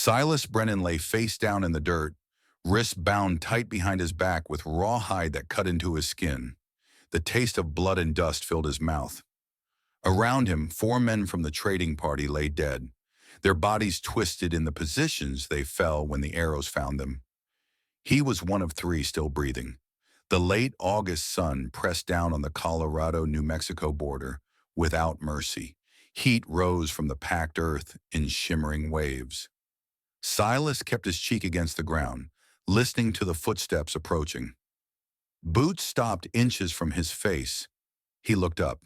Silas Brennan lay face down in the dirt, wrists bound tight behind his back with raw hide that cut into his skin. The taste of blood and dust filled his mouth. Around him, 4 men from the trading party lay dead, their bodies twisted in the positions they fell when the arrows found them. He was one of 3 still breathing. The late August sun pressed down on the Colorado-New Mexico border without mercy. Heat rose from the packed earth in shimmering waves. Silas kept his cheek against the ground, listening to the footsteps approaching. Boots stopped inches from his face. He looked up.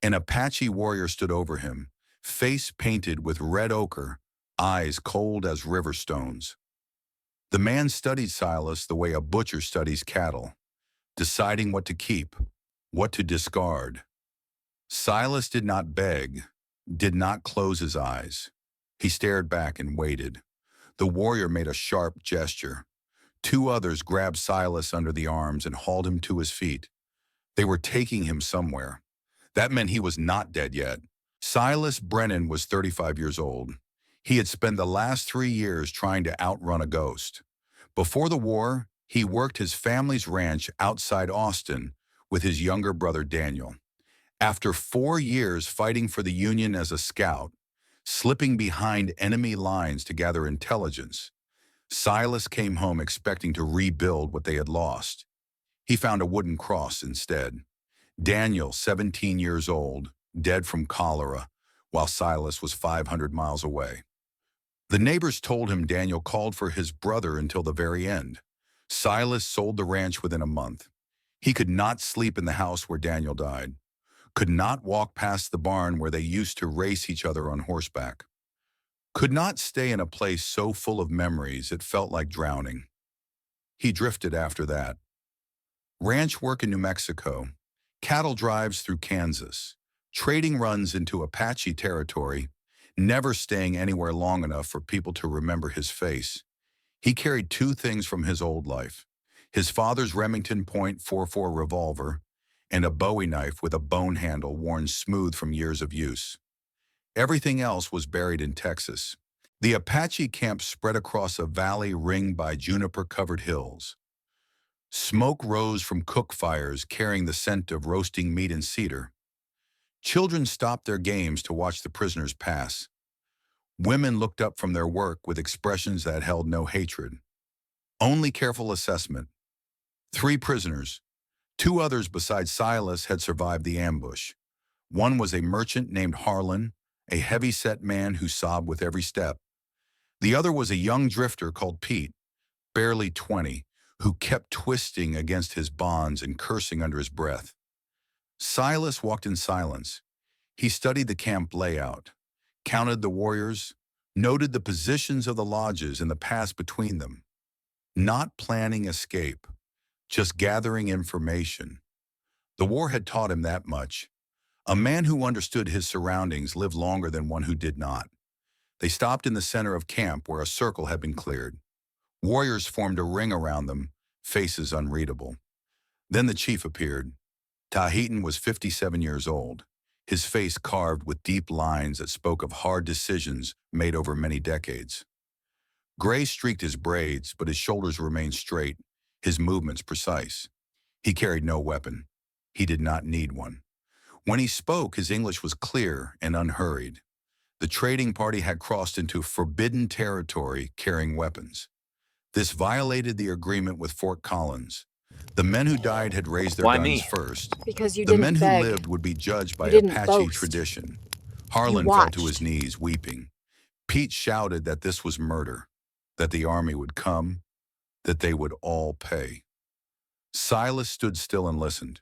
An Apache warrior stood over him, face painted with red ochre, eyes cold as river stones. The man studied Silas the way a butcher studies cattle, deciding what to keep, what to discard. Silas did not beg, did not close his eyes. He stared back and waited. The warrior made a sharp gesture. 2 others grabbed Silas under the arms and hauled him to his feet. They were taking him somewhere. That meant he was not dead yet. Silas Brennan was 35 years old. He had spent the last 3 years trying to outrun a ghost. Before the war, he worked his family's ranch outside Austin with his younger brother Daniel. After 4 years fighting for the Union as a scout, slipping behind enemy lines to gather intelligence, Silas came home expecting to rebuild what they had lost. He found a wooden cross instead. Daniel, 17 years old, dead from cholera, while Silas was 500 miles away. The neighbors told him Daniel called for his brother until the very end. Silas sold the ranch within a month. He could not sleep in the house where Daniel died, could not walk past the barn where they used to race each other on horseback, could not stay in a place so full of memories it felt like drowning. He drifted after that. Ranch work in New Mexico, cattle drives through Kansas, trading runs into Apache territory, never staying anywhere long enough for people to remember his face. He carried 2 things from his old life: his father's Remington .44 revolver and a Bowie knife with a bone handle worn smooth from years of use. Everything else was buried in Texas. The Apache camp spread across a valley ringed by juniper-covered hills. Smoke rose from cook fires carrying the scent of roasting meat and cedar. Children stopped their games to watch the prisoners pass. Women looked up from their work with expressions that held no hatred, only careful assessment. 3 prisoners. 2 others besides Silas had survived the ambush. One was a merchant named Harlan, a heavy-set man who sobbed with every step. The other was a young drifter called Pete, barely 20, who kept twisting against his bonds and cursing under his breath. Silas walked in silence. He studied the camp layout, counted the warriors, noted the positions of the lodges and the paths between them. Not planning escape, just gathering information. The war had taught him that much. A man who understood his surroundings lived longer than one who did not. They stopped in the center of camp where a circle had been cleared. Warriors formed a ring around them, faces unreadable. Then the chief appeared. Tahitan was 57 years old, his face carved with deep lines that spoke of hard decisions made over many decades. Gray streaked his braids, but his shoulders remained straight, his movements precise. He carried no weapon. He did not need one. When he spoke, his English was clear and unhurried. The trading party had crossed into forbidden territory carrying weapons. This violated the agreement with Fort Collins. The men who died had raised their Why guns me? first. Because you The didn't men who beg. lived would be judged by You didn't Apache boast. tradition. Harlan You fell to watched. his knees, weeping. Pete shouted that this was murder, that the army would come, that they would all pay. Silas stood still and listened.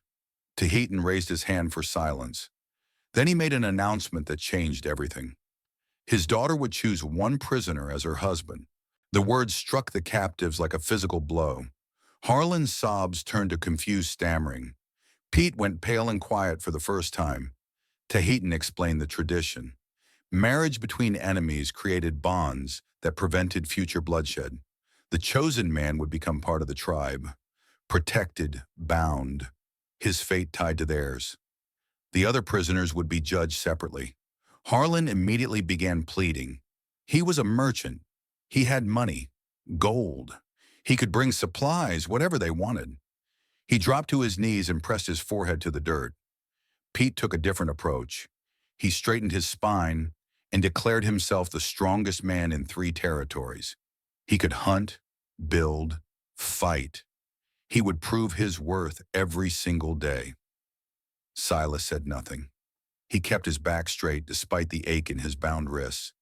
Tahitan raised his hand for silence. Then he made an announcement that changed everything. His daughter would choose 1 prisoner as her husband. The words struck the captives like a physical blow. Harlan's sobs turned to confused stammering. Pete went pale and quiet for the first time. Tahitan explained the tradition. Marriage between enemies created bonds that prevented future bloodshed. The chosen man would become part of the tribe, protected, bound, his fate tied to theirs. The other prisoners would be judged separately. Harlan immediately began pleading. He was a merchant, He had money, gold. He could bring supplies, whatever they wanted. He dropped to his knees and pressed his forehead to the dirt. Pete took a different approach. He straightened his spine and declared himself the strongest man in 3 territories. He could hunt, build, fight. He would prove his worth every single day. Silas said nothing. He kept his back straight despite the ache in his bound wrists.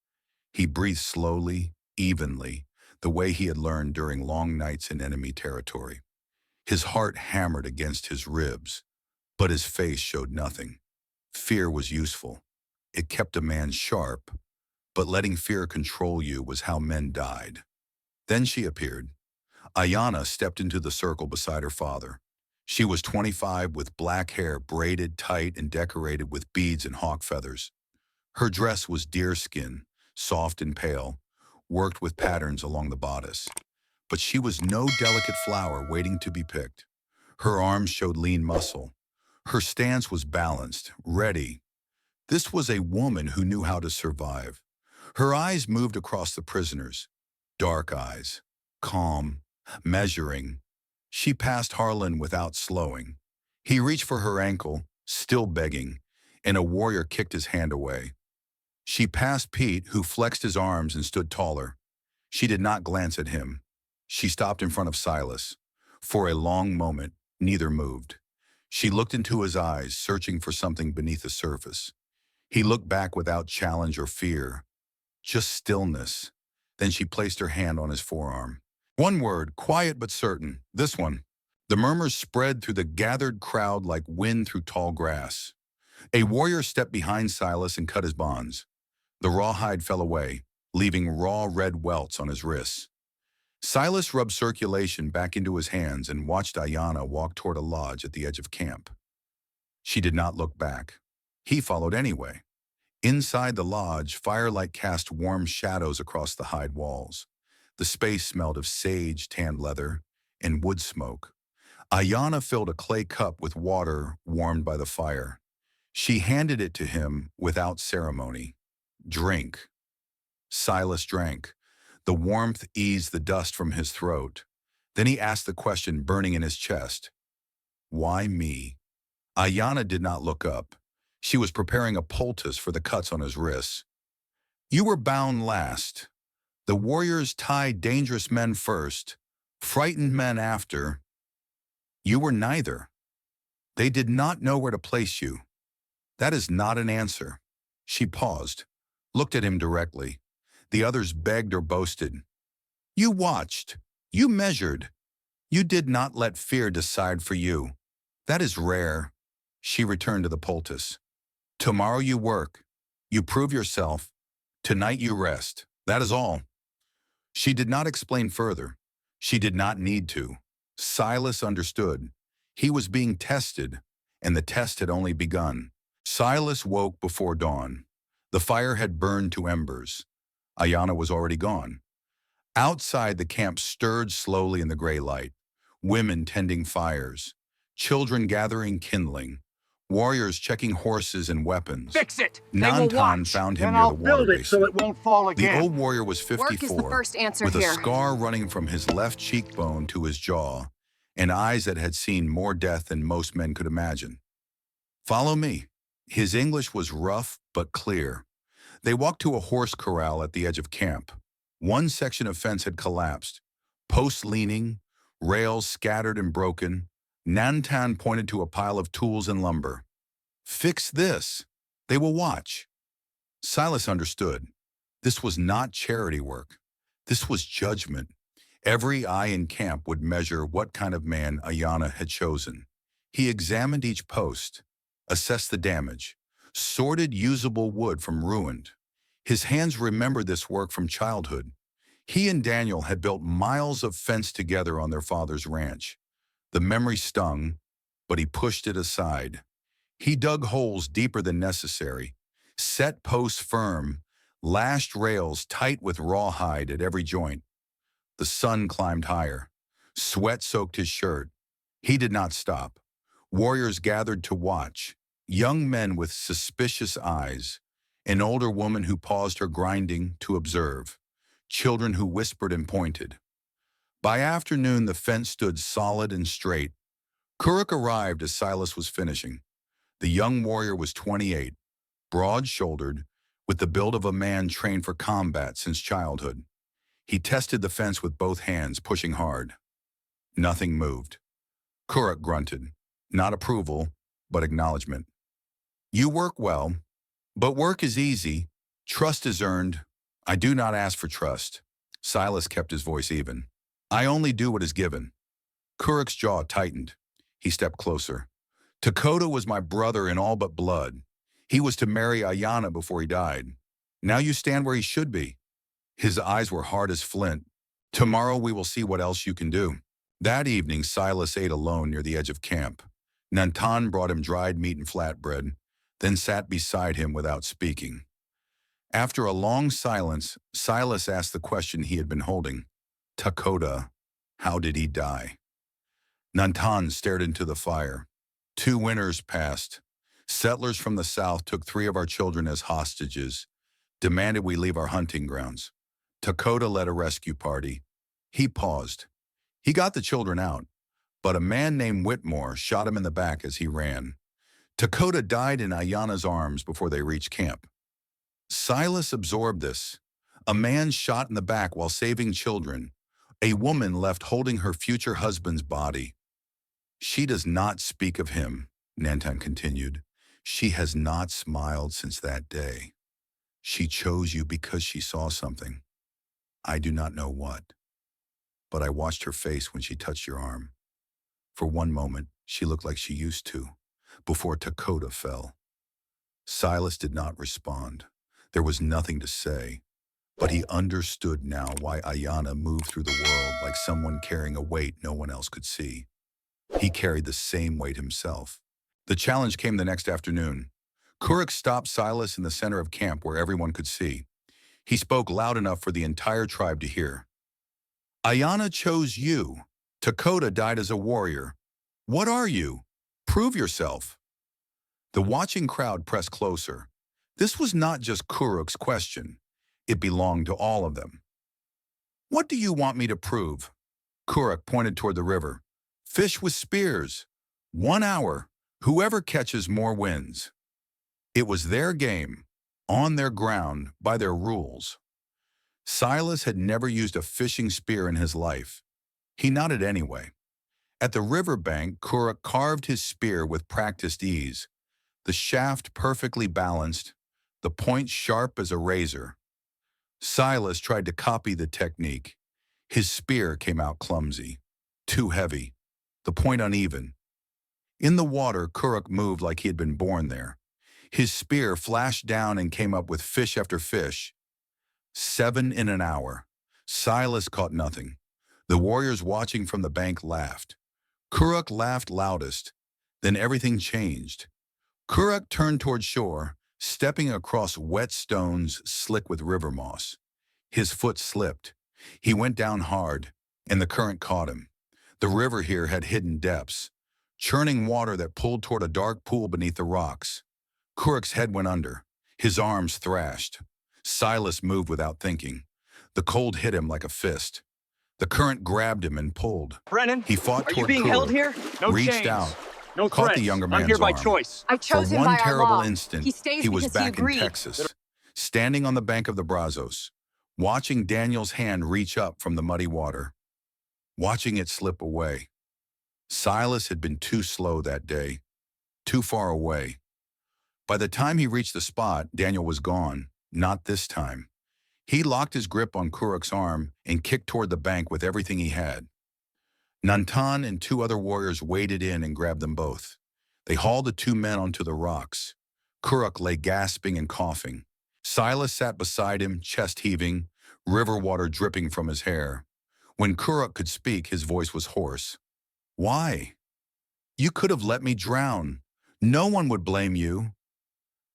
He breathed slowly, evenly, the way he had learned during long nights in enemy territory. His heart hammered against his ribs, but his face showed nothing. Fear was useful. It kept a man sharp, but letting fear control you was how men died. Then she appeared. Ayana stepped into the circle beside her father. She was 25 with black hair braided tight and decorated with beads and hawk feathers. Her dress was deerskin, soft and pale, worked with patterns along the bodice. But she was no delicate flower waiting to be picked. Her arms showed lean muscle. Her stance was balanced, ready. This was a woman who knew how to survive. Her eyes moved across the prisoners. Dark eyes, calm, measuring. She passed Harlan without slowing. He reached for her ankle, still begging, and a warrior kicked his hand away. She passed Pete, who flexed his arms and stood taller. She did not glance at him. She stopped in front of Silas. For a long moment, neither moved. She looked into his eyes, searching for something beneath the surface. He looked back without challenge or fear, just stillness. Then she placed her hand on his forearm. One word, quiet but certain, this one. The murmurs spread through the gathered crowd like wind through tall grass. A warrior stepped behind Silas and cut his bonds. The rawhide fell away, leaving raw red welts on his wrists. Silas rubbed circulation back into his hands and watched Ayana walk toward a lodge at the edge of camp. She did not look back. He followed anyway. Inside the lodge, firelight cast warm shadows across the hide walls. The space smelled of sage, tanned leather, and wood smoke. Ayana filled a clay cup with water warmed by the fire. She handed it to him without ceremony. Drink. Silas drank. The warmth eased the dust from his throat. Then he asked the question burning in his chest. Why me? Ayana did not look up. She was preparing a poultice for the cuts on his wrists. You were bound last. The warriors tied dangerous men first, frightened men after. You were neither. They did not know where to place you. That is not an answer. She paused, looked at him directly. The others begged or boasted. You watched. You measured. You did not let fear decide for you. That is rare. She returned to the poultice. Tomorrow you work. You prove yourself. Tonight you rest. That is all. She did not explain further. She did not need to. Silas understood. He was being tested, and the test had only begun. Silas woke before dawn. The fire had burned to embers. Ayana was already gone. Outside, the camp stirred slowly in the gray light. Women tending fires. Children gathering kindling. Warriors checking horses and weapons. Fix it! Nantan found him and near I'll the water build it so basin. it won't fall again. The old warrior was Work is 54, the first answer with here. a scar running from his left cheekbone to his jaw, and eyes that had seen more death than most men could imagine. Follow me. His English was rough but clear. They walked to a horse corral at the edge of camp. One section of fence had collapsed, posts leaning, rails scattered and broken. Nantan pointed to a pile of tools and lumber. Fix this. They will watch. Silas understood. This was not charity work. This was judgment. Every eye in camp would measure what kind of man Ayana had chosen. He examined each post, assessed the damage, sorted usable wood from ruined. His hands remembered this work from childhood. He and Daniel had built miles of fence together on their father's ranch. The memory stung, but he pushed it aside. He dug holes deeper than necessary, set posts firm, lashed rails tight with rawhide at every joint. The sun climbed higher. Sweat soaked his shirt. He did not stop. Warriors gathered to watch, young men with suspicious eyes, an older woman who paused her grinding to observe. children who whispered and pointed. By afternoon, the fence stood solid and straight. Kuruk arrived as Silas was finishing. The young warrior was 28, broad-shouldered, with the build of a man trained for combat since childhood. He tested the fence with both hands, pushing hard. Nothing moved. Kuruk grunted. Not approval, but acknowledgement. You work well, but work is easy. Trust is earned. I do not ask for trust. Silas kept his voice even. I only do what is given. Kuruk's jaw tightened. He stepped closer. Takota was my brother in all but blood. He was to marry Ayana before he died. Now you stand where he should be. His eyes were hard as flint. Tomorrow we will see what else you can do. That evening, Silas ate alone near the edge of camp. Nantan brought him dried meat and flatbread, then sat beside him without speaking. After a long silence, Silas asked the question he had been holding. Takota, how did he die? Nantan stared into the fire. 2 winters passed. Settlers from the south took 3 of our children as hostages, demanded we leave our hunting grounds. Takota led a rescue party. He paused. He got the children out, but a man named Whitmore shot him in the back as he ran. Takota died in Ayana's arms before they reached camp. Silas absorbed this. A man shot in the back while saving children. A woman left holding her future husband's body. She does not speak of him, Nantan continued. She has not smiled since that day. She chose you because she saw something. I do not know what, but I watched her face when she touched your arm. For one moment, she looked like she used to, before Takota fell. Silas did not respond. There was nothing to say, but he understood now why Ayana moved through the world like someone carrying a weight no one else could see. He carried the same weight himself. The challenge came the next afternoon. Kuruk stopped Silas in the center of camp where everyone could see. He spoke loud enough for the entire tribe to hear. Ayana chose you. Takota died as a warrior. What are you? Prove yourself. The watching crowd pressed closer. This was not just Kuruk's question. It belonged to all of them. What do you want me to prove? Kuruk pointed toward the river. Fish with spears. 1 hour. Whoever catches more wins. It was their game, on their ground, by their rules. Silas had never used a fishing spear in his life. He nodded anyway. At the riverbank, Kuruk carved his spear with practiced ease, the shaft perfectly balanced, the point sharp as a razor. Silas tried to copy the technique. His spear came out clumsy, too heavy, the point uneven. In the water, Kuruk moved like he had been born there. His spear flashed down and came up with fish after fish. 7 in an hour. Silas caught nothing. The warriors watching from the bank laughed. Kuruk laughed loudest. Then everything changed. Kuruk turned toward shore, stepping across wet stones slick with river moss. His foot slipped. He went down hard, and the current caught him. The river here had hidden depths, churning water that pulled toward a dark pool beneath the rocks. Kuruk's head went under. His arms thrashed. Silas moved without thinking. The cold hit him like a fist. The current grabbed him and pulled. Brennan, He fought are you toward being Kuruk, held here? No reached chains. out, No caught threats. the younger I'm man's here by arm. choice. I For chose him one by our terrible law. instant, He stays he was because he back in agreed. Texas, standing on the bank of the Brazos, watching Daniel's hand reach up from the muddy water, watching it slip away. Silas had been too slow that day, too far away. By the time he reached the spot, Daniel was gone. Not this time. He locked his grip on Kuruk's arm and kicked toward the bank with everything he had. Nantan and 2 other warriors waded in and grabbed them both. They hauled the 2 men onto the rocks. Kuruk lay gasping and coughing. Silas sat beside him, chest heaving, river water dripping from his hair. When Kuruk could speak, his voice was hoarse. Why? You could have let me drown. No one would blame you.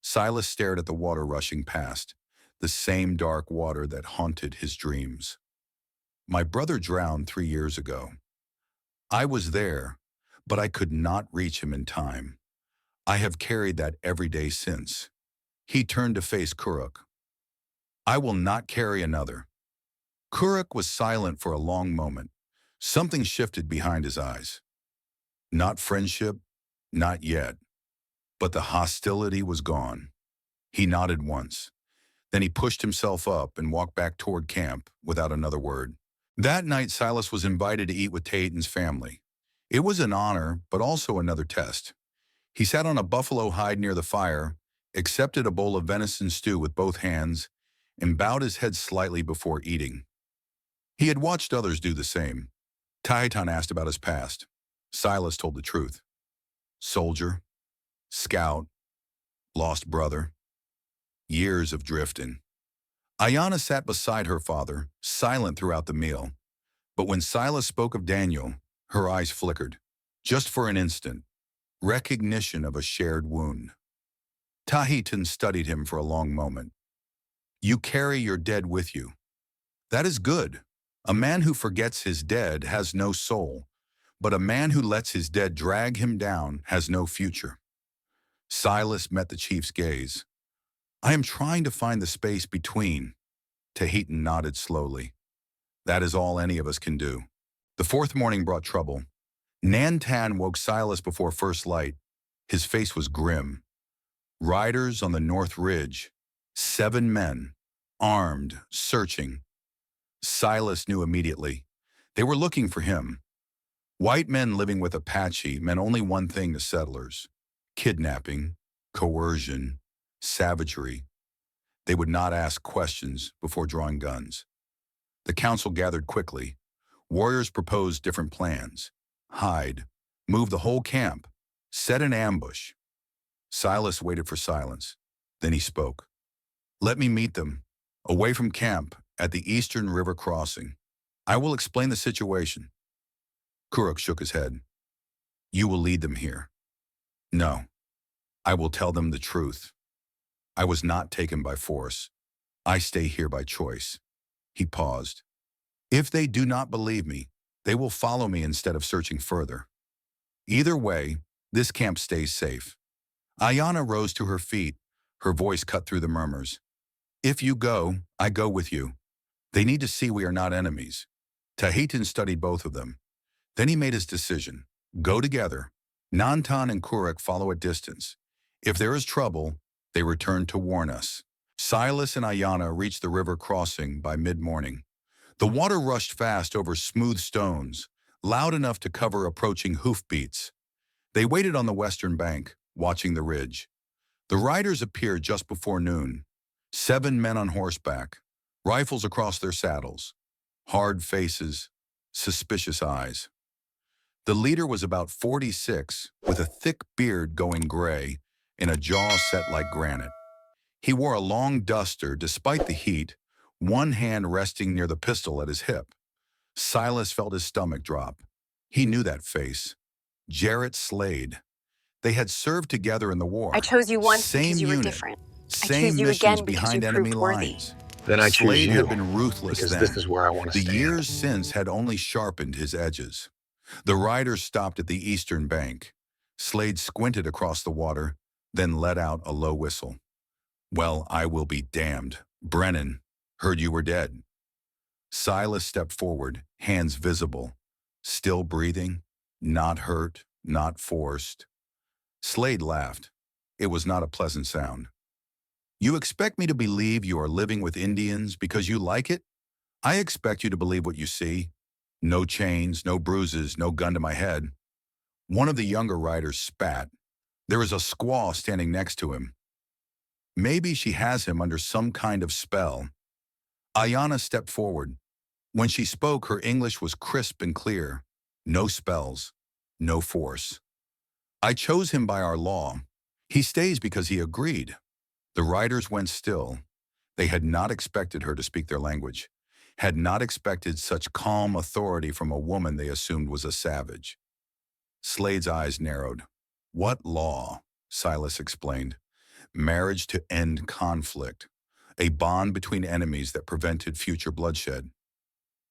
Silas stared at the water rushing past, the same dark water that haunted his dreams. My brother drowned 3 years ago. I was there, but I could not reach him in time. I have carried that every day since. He turned to face Kuruk. I will not carry another. Kuruk was silent for a long moment. Something shifted behind his eyes. Not friendship, not yet. But the hostility was gone. He nodded once. Then he pushed himself up and walked back toward camp without another word. That night, Silas was invited to eat with Tahitan's family. It was an honor, but also another test. He sat on a buffalo hide near the fire, accepted a bowl of venison stew with both hands, and bowed his head slightly before eating. He had watched others do the same. Tahitan asked about his past. Silas told the truth. Soldier, scout, lost brother, years of drifting. Ayana sat beside her father, silent throughout the meal. But when Silas spoke of Daniel, her eyes flickered. Just for an instant, recognition of a shared wound. Tahitan studied him for a long moment. You carry your dead with you. That is good. A man who forgets his dead has no soul, but a man who lets his dead drag him down has no future. Silas met the chief's gaze. I am trying to find the space between. Tahitan nodded slowly. That is all any of us can do. The fourth morning brought trouble. Nantan woke Silas before first light. His face was grim. Riders on the North Ridge. 7 men, armed, searching. Silas knew immediately. They were looking for him. White men living with Apache meant only one thing to settlers: kidnapping, coercion, savagery. They would not ask questions before drawing guns. The council gathered quickly. Warriors proposed different plans. Hide, move the whole camp, set an ambush. Silas waited for silence. Then he spoke. Let me meet them, away from camp, at the eastern river crossing. I will explain the situation. Kuruk shook his head. You will lead them here. No, I will tell them the truth. I was not taken by force. I stay here by choice. He paused. If they do not believe me, they will follow me instead of searching further. Either way, this camp stays safe. Ayana rose to her feet, her voice cut through the murmurs. If you go, I go with you. They need to see we are not enemies. Tahitan studied both of them. Then he made his decision. Go together. Nantan and Kuruk follow at distance. If there is trouble, they return to warn us. Silas and Ayana reached the river crossing by mid-morning. The water rushed fast over smooth stones, loud enough to cover approaching hoofbeats. They waited on the western bank, watching the ridge. The riders appeared just before noon. 7 men on horseback, rifles across their saddles, hard faces, suspicious eyes. The leader was about 46, with a thick beard going gray and a jaw set like granite. He wore a long duster despite the heat, one hand resting near the pistol at his hip. Silas felt his stomach drop. He knew that face. Jarrett Slade. They had served together in the war. I chose you once Same because you were unit, different. I same choose you missions again because behind you enemy proved worthy. lines. Then I choose Slade you had been ruthless because then. this is where I want to The stand. years since had only sharpened his edges. The riders stopped at the eastern bank. Slade squinted across the water, then let out a low whistle. Well, I will be damned. Brennan, heard you were dead. Silas stepped forward, hands visible. Still breathing, not hurt, not forced. Slade laughed. It was not a pleasant sound. You expect me to believe you are living with Indians because you like it? I expect you to believe what you see. No chains, no bruises, no gun to my head. One of the younger riders spat. There was a squaw standing next to him. Maybe she has him under some kind of spell. Ayana stepped forward. When she spoke, her English was crisp and clear. No spells, no force. I chose him by our law. He stays because he agreed. The riders went still. They had not expected her to speak their language, had not expected such calm authority from a woman they assumed was a savage. Slade's eyes narrowed. What law? Silas explained. Marriage to end conflict, a bond between enemies that prevented future bloodshed.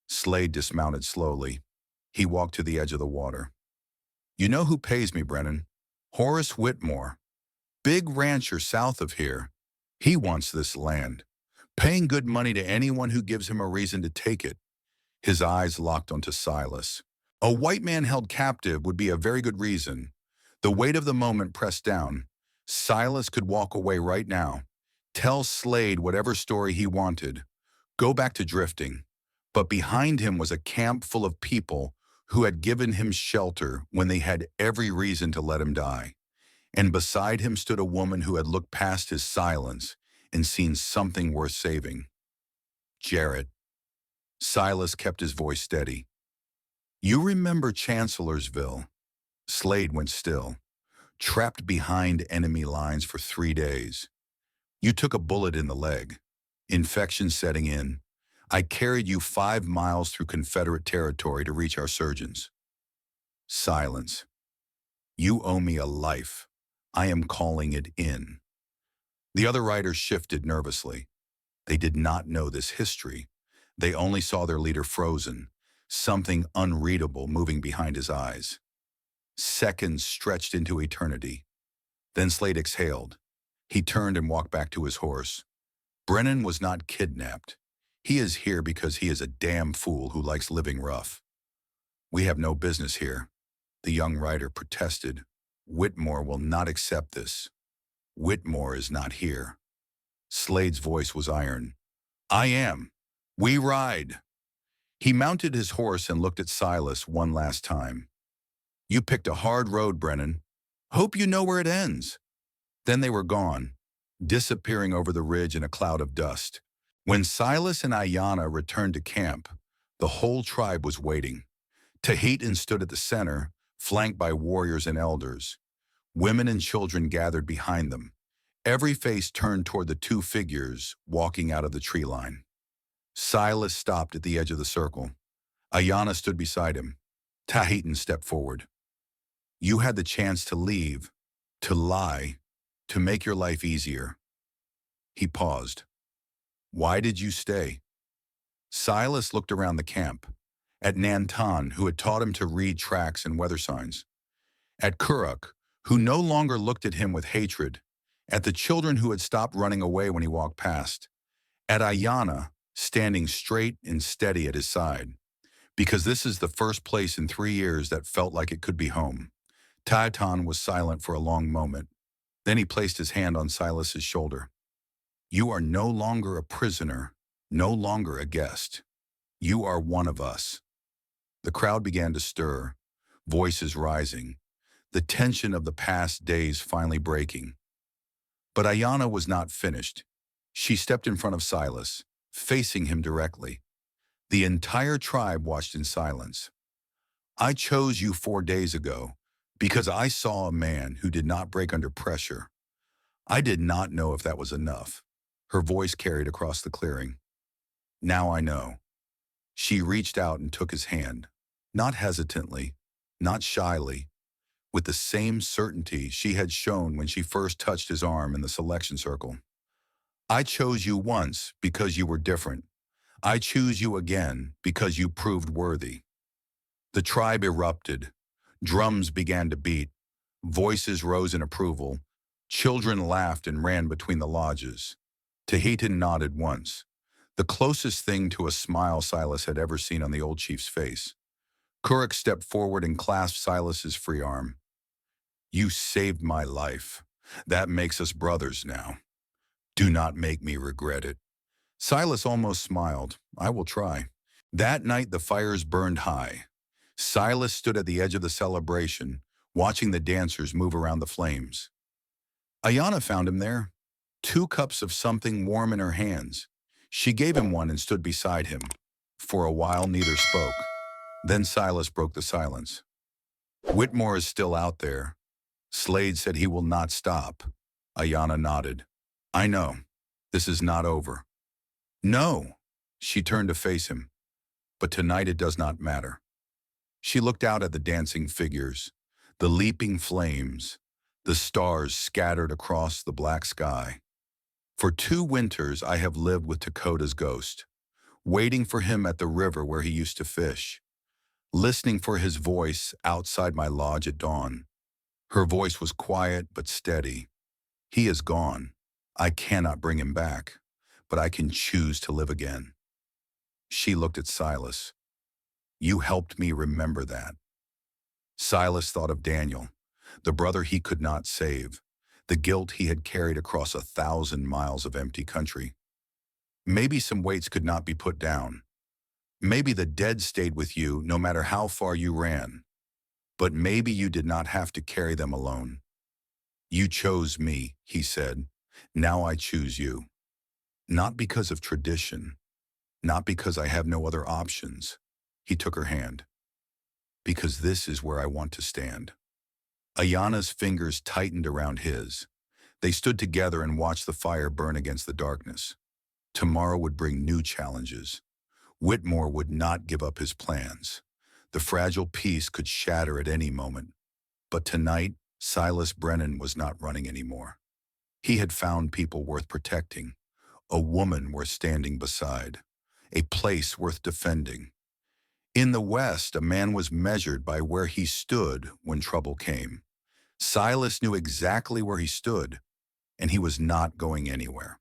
Slade dismounted slowly. He walked to the edge of the water. You know who pays me, Brennan? Horace Whitmore. Big rancher south of here. He wants this land. paying good money to anyone who gives him a reason to take it. His eyes locked onto Silas. A white man held captive would be a very good reason. The weight of the moment pressed down. Silas could walk away right now, tell Slade whatever story he wanted, go back to drifting. But behind him was a camp full of people who had given him shelter when they had every reason to let him die. And beside him stood a woman who had looked past his silence and seen something worth saving. Jarrett. Silas kept his voice steady. You remember Chancellorsville? Slade went still, trapped behind enemy lines for 3 days. You took a bullet in the leg. Infection setting in. I carried you 5 miles through Confederate territory to reach our surgeons. Silence. You owe me a life. I am calling it in. The other riders shifted nervously. They did not know this history. They only saw their leader frozen, something unreadable moving behind his eyes. Seconds stretched into eternity. Then Slade exhaled. He turned and walked back to his horse. Brennan was not kidnapped. He is here because he is a damn fool who likes living rough. We have no business here, the young rider protested. Whitmore will not accept this. Whitmore is not here. Slade's voice was iron. I am. We ride. He mounted his horse and looked at Silas one last time. You picked a hard road, Brennan. Hope you know where it ends. Then they were gone, disappearing over the ridge in a cloud of dust. When Silas and Ayana returned to camp, the whole tribe was waiting. Tahitian stood at the center, flanked by warriors and elders. Women and children gathered behind them. Every face turned toward the two figures walking out of the tree line. Silas stopped at the edge of the circle. Ayana stood beside him. Tahitian stepped forward. You had the chance to leave, to lie, to make your life easier. He paused. Why did you stay? Silas looked around the camp, at Nantan, who had taught him to read tracks and weather signs, at Kuruk, who no longer looked at him with hatred, at the children who had stopped running away when he walked past, at Ayana, standing straight and steady at his side, because this is the first place in 3 years that felt like it could be home. Tahitian was silent for a long moment. Then he placed his hand on Silas's shoulder. You are no longer a prisoner, no longer a guest. You are one of us. The crowd began to stir, voices rising, the tension of the past days finally breaking. But Ayana was not finished. She stepped in front of Silas, facing him directly. The entire tribe watched in silence. I chose you 4 days ago because I saw a man who did not break under pressure. I did not know if that was enough. Her voice carried across the clearing. Now I know. She reached out and took his hand, not hesitantly, not shyly, with the same certainty she had shown when she first touched his arm in the selection circle. I chose you once because you were different. I choose you again because you proved worthy. The tribe erupted. Drums began to beat. Voices rose in approval. Children laughed and ran between the lodges. Tahitian nodded once, the closest thing to a smile Silas had ever seen on the old chief's face. Kuruk stepped forward and clasped Silas's free arm. You saved my life. That makes us brothers now. Do not make me regret it. Silas almost smiled. I will try. That night the fires burned high. Silas stood at the edge of the celebration, watching the dancers move around the flames. Ayana found him there, 2 cups of something warm in her hands. She gave him one and stood beside him. For a while neither spoke. Then Silas broke the silence. Whitmore is still out there. Slade said he will not stop. Ayana nodded. I know. This is not over. No. She turned to face him. But tonight it does not matter. She looked out at the dancing figures, the leaping flames, the stars scattered across the black sky. For 2 winters I have lived with Dakota's ghost, waiting for him at the river where he used to fish, listening for his voice outside my lodge at dawn. Her voice was quiet but steady. He is gone. I cannot bring him back. but I can choose to live again. She looked at Silas. You helped me remember that. Silas thought of Daniel, the brother he could not save, the guilt he had carried across 1,000 miles of empty country. Maybe some weights could not be put down. Maybe the dead stayed with you no matter how far you ran. But maybe you did not have to carry them alone. You chose me, he said. Now I choose you. Not because of tradition, not because I have no other options. He took her hand. Because this is where I want to stand. Ayana's fingers tightened around his. They stood together and watched the fire burn against the darkness. Tomorrow would bring new challenges. Whitmore would not give up his plans. The fragile peace could shatter at any moment. But tonight, Silas Brennan was not running anymore. He had found people worth protecting, a woman worth standing beside, a place worth defending. In the West, a man was measured by where he stood when trouble came. Silas knew exactly where he stood, and he was not going anywhere.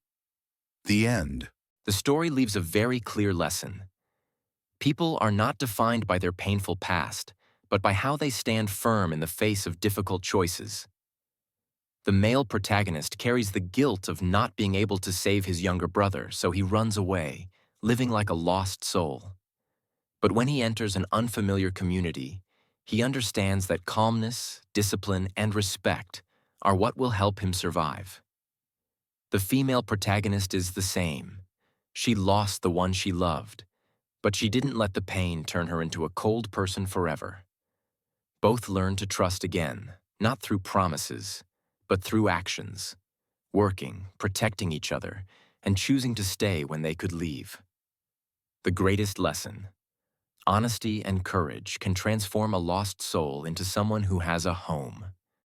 The end. The story leaves a very clear lesson. People are not defined by their painful past, but by how they stand firm in the face of difficult choices. The male protagonist carries the guilt of not being able to save his younger brother, so he runs away, living like a lost soul. But when he enters an unfamiliar community, he understands that calmness, discipline, and respect are what will help him survive. The female protagonist is the same. She lost the one she loved, but she didn't let the pain turn her into a cold person forever. Both learn to trust again, not through promises, but through actions, working, protecting each other, and choosing to stay when they could leave. The greatest lesson: honesty and courage can transform a lost soul into someone who has a home.